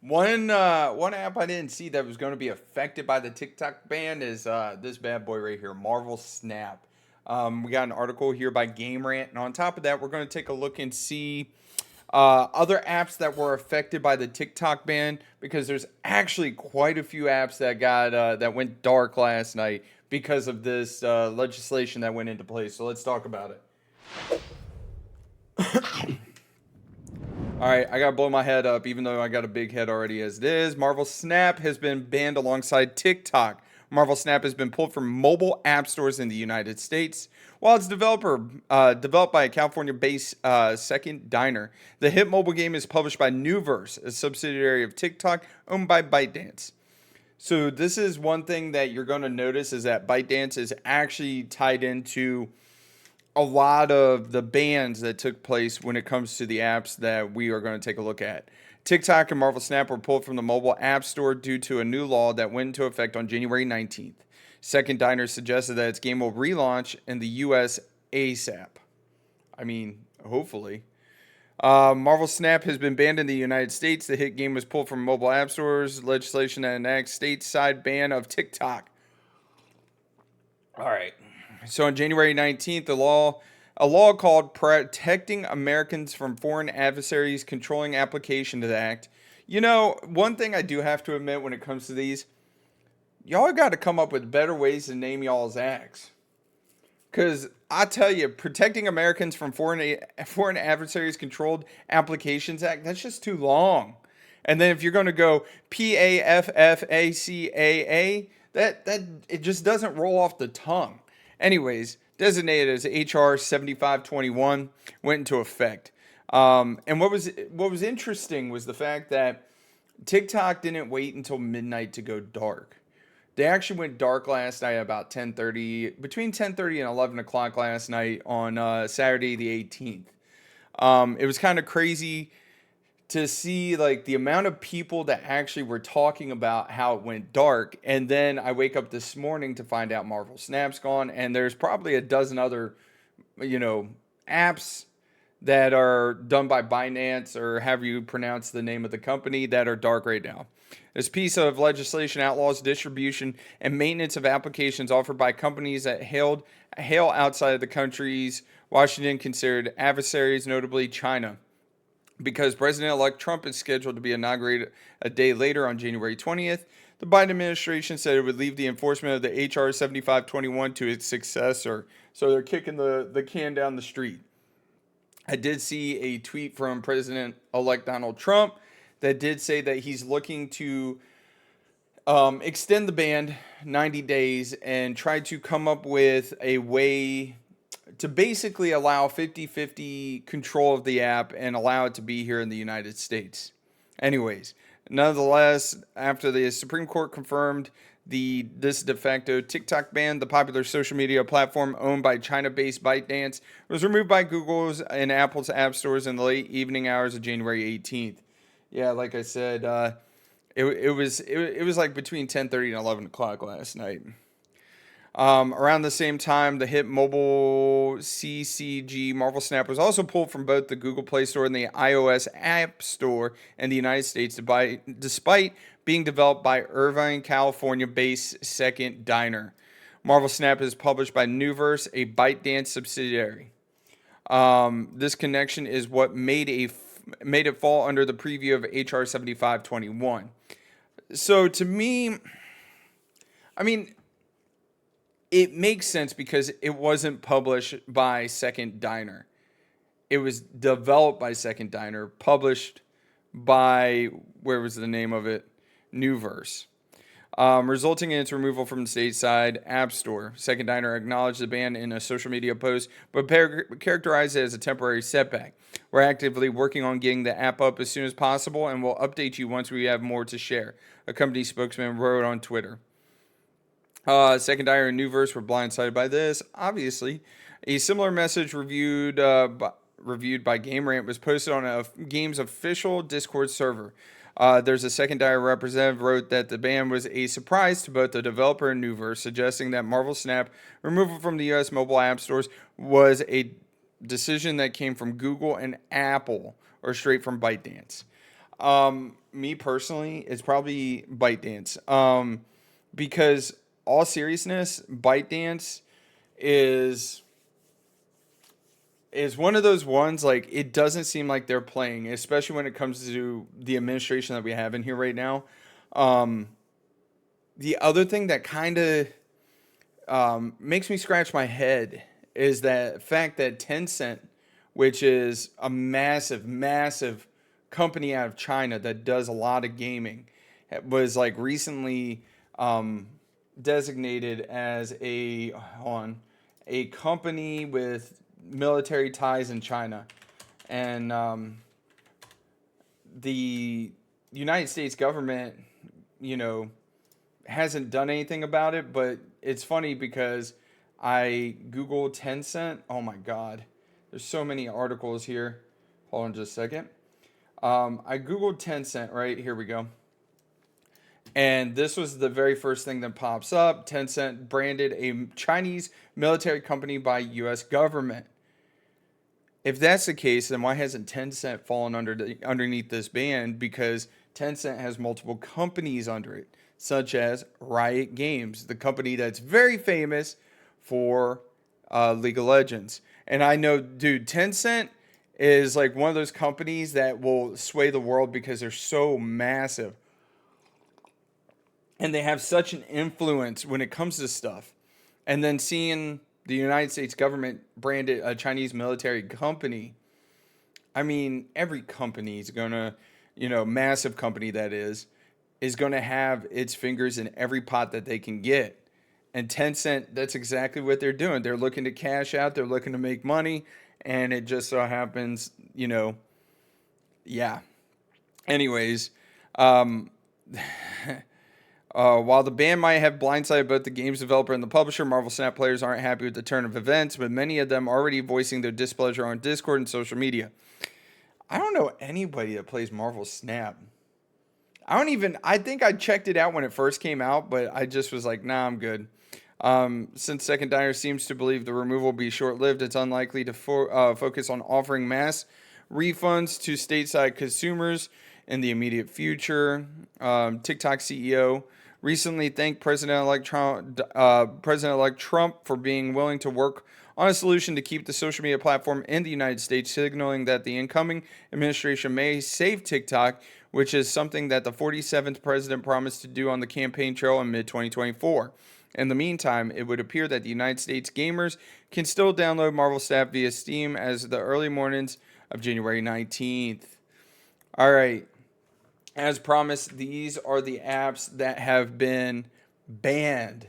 One app I didn't see that was going to be affected by the TikTok ban is this bad boy right here, Marvel Snap. We got an article here by Game Rant, and on top of that, we're going to take a look and see other apps that were affected by the TikTok ban because there's actually quite a few apps that went dark last night because of this legislation that went into place. So let's talk about it. All right, I gotta blow my head up, even though I got a big head already as it is. Marvel Snap has been banned alongside TikTok. Marvel Snap has been pulled from mobile app stores in the United States. While it's developed by a California-based Second Diner, the hit mobile game is published by Newverse, a subsidiary of TikTok owned by ByteDance. So this is one thing that you're going to notice is that ByteDance is actually tied into a lot of the bans that took place when it comes to the apps that we are going to take a look at. TikTok and Marvel Snap were pulled from the mobile app store due to a new law that went into effect on January 19th. Second Diner suggested that its game will relaunch in the US ASAP. I mean, hopefully. Marvel Snap has been banned in the United States. The hit game was pulled from mobile app stores. Legislation that enacts stateside ban of TikTok. All right. So on January 19th, a law called Protecting Americans from Foreign Adversaries Controlling Application to the Act. You know, one thing I do have to admit when it comes to these, y'all got to come up with better ways to name y'all's acts. Because I tell you, Protecting Americans from Foreign Adversaries Controlled Applications Act, that's just too long. And then if you're going to go PAFFACAA, that it just doesn't roll off the tongue. Anyways, designated as HR 7521 went into effect. And what was interesting was the fact that TikTok didn't wait until midnight to go dark. They actually went dark last night about 10:30, between 10:30 and 11 o'clock last night on Saturday the 18th. It was kind of crazy to see like the amount of people that actually were talking about how it went dark, and then I wake up this morning to find out Marvel Snap's gone, and there's probably a dozen other, you know, apps that are done by Binance or have you pronounce the name of the company that are dark right now. This piece of legislation outlaws distribution and maintenance of applications offered by companies that hail outside of the countries Washington considered adversaries, notably China, because President-elect Trump is scheduled to be inaugurated a day later on January 20th. The Biden administration said it would leave the enforcement of the HR 7521 to its successor. So they're kicking the can down the street. I did see a tweet from President-elect Donald Trump that did say that he's looking to extend the ban 90 days and try to come up with a way to basically allow 50-50 control of the app and allow it to be here in the United States. Anyways, nonetheless, after the Supreme Court confirmed this de facto TikTok ban, the popular social media platform owned by China-based ByteDance was removed by Google's and Apple's app stores in the late evening hours of January 18th. Yeah, like I said, it was like between 10:30 and 11 o'clock last night. Around the same time, the hit mobile CCG Marvel Snap was also pulled from both the Google Play Store and the iOS App Store in the United States, despite being developed by Irvine, California-based Second Diner. Marvel Snap is published by Newverse, a ByteDance subsidiary. This connection is what made it fall under the preview of HR 7521. So to me, I mean, it makes sense because it wasn't published by Second Diner. It was developed by Second Diner, published by, where was the name of it? Newverse. Resulting in its removal from the stateside App Store. Second Diner acknowledged the ban in a social media post, but characterized it as a temporary setback. We're actively working on getting the app up as soon as possible, and we'll update you once we have more to share, a company spokesman wrote on Twitter. Second Diner and Newverse were blindsided by this, obviously. A similar message reviewed by Game Rant was posted on a game's official Discord server. There's a Second Diner representative wrote that the ban was a surprise to both the developer and Newverse, suggesting that Marvel Snap removal from the U.S. mobile app stores was a decision that came from Google and Apple or straight from ByteDance. Me personally, it's probably ByteDance. Because all seriousness, ByteDance is is one of those ones like it doesn't seem like they're playing, especially when it comes to the administration that we have in here right now. Um, the other thing that kind of makes me scratch my head is that fact that Tencent, which is a massive, massive company out of China that does a lot of gaming, was like recently um, designated as a on a company with military ties in China, and the United States government, you know, hasn't done anything about it. But it's funny because I googled Tencent. Oh my God, there's so many articles here. Hold on just a second. I googled Tencent. Right here we go. And this was the very first thing that pops up. Tencent branded a Chinese military company by U.S. government. If that's the case, then why hasn't Tencent fallen underneath this ban? Because Tencent has multiple companies under it, such as Riot Games, the company that's very famous for League of Legends. And I know, dude, Tencent is like one of those companies that will sway the world because they're so massive and they have such an influence when it comes to stuff. And then seeing the United States government branded a Chinese military company, I mean, every company is gonna, massive company that is gonna have its fingers in every pot that they can get. And Tencent, that's exactly what they're doing. They're looking to cash out, they're looking to make money, and it just so happens, yeah. Anyways, um, while the ban might have blindsided both the game's developer and the publisher, Marvel Snap players aren't happy with the turn of events, with many of them already voicing their displeasure on Discord and social media. I don't know anybody that plays Marvel Snap. I think I checked it out when it first came out, but I just was like, nah, I'm good. Since Second Diner seems to believe the removal will be short lived, it's unlikely to focus on offering mass refunds to stateside consumers in the immediate future. TikTok CEO recently thanked President-elect Trump for being willing to work on a solution to keep the social media platform in the United States, signaling that the incoming administration may save TikTok, which is something that the 47th president promised to do on the campaign trail in mid-2024. In the meantime, it would appear that the United States gamers can still download Marvel Snap via Steam as the early mornings of January 19th. All right. As promised, these are the apps that have been banned,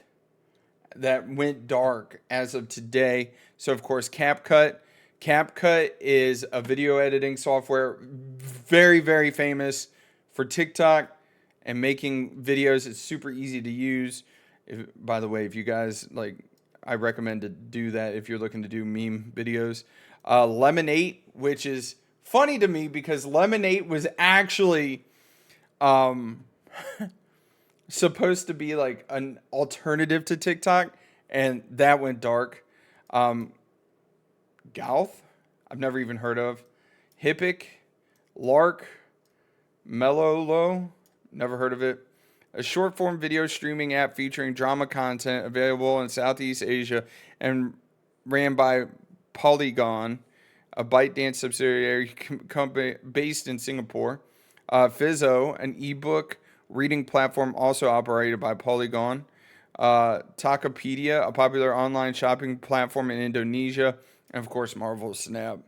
that went dark as of today. So, of course, CapCut. CapCut is a video editing software, very, very famous for TikTok and making videos. It's super easy to use. By the way, if you guys I recommend to do that if you're looking to do meme videos. Lemon8, which is funny to me because Lemon8 was actually um, supposed to be like an alternative to TikTok, and that went dark. Um, Galth, I've never even heard of. Hippic, Lark, Mellolo, never heard of it. A short form video streaming app featuring drama content available in Southeast Asia and ran by Polygon, a ByteDance subsidiary company based in Singapore. Fizzo, an ebook reading platform also operated by Polygon. Tokopedia, a popular online shopping platform in Indonesia. And of course, Marvel Snap.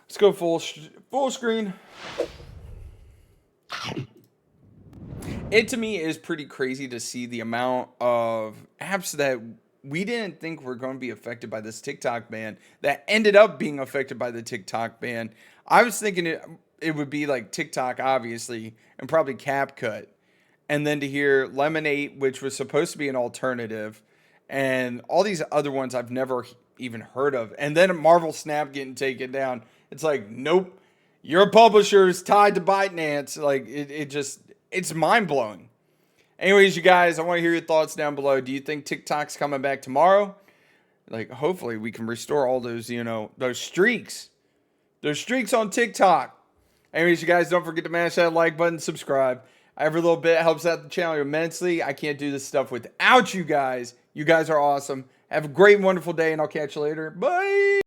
Let's go full screen. It to me is pretty crazy to see the amount of apps that we didn't think were going to be affected by this TikTok ban that ended up being affected by the TikTok ban. I was thinking it would be like TikTok, obviously, and probably CapCut. And then to hear Lemon8, which was supposed to be an alternative, and all these other ones I've never even heard of. And then Marvel Snap getting taken down. It's like, nope, your publisher is tied to ByteDance. Like, it's mind blowing. Anyways, you guys, I want to hear your thoughts down below. Do you think TikTok's coming back tomorrow? Like, hopefully we can restore all those, those streaks on TikTok. Anyways, you guys don't forget to mash that like button, subscribe. Every little bit helps out the channel immensely. I can't do this stuff without you guys. You guys are awesome. Have a great, wonderful day, and I'll catch you later. Bye.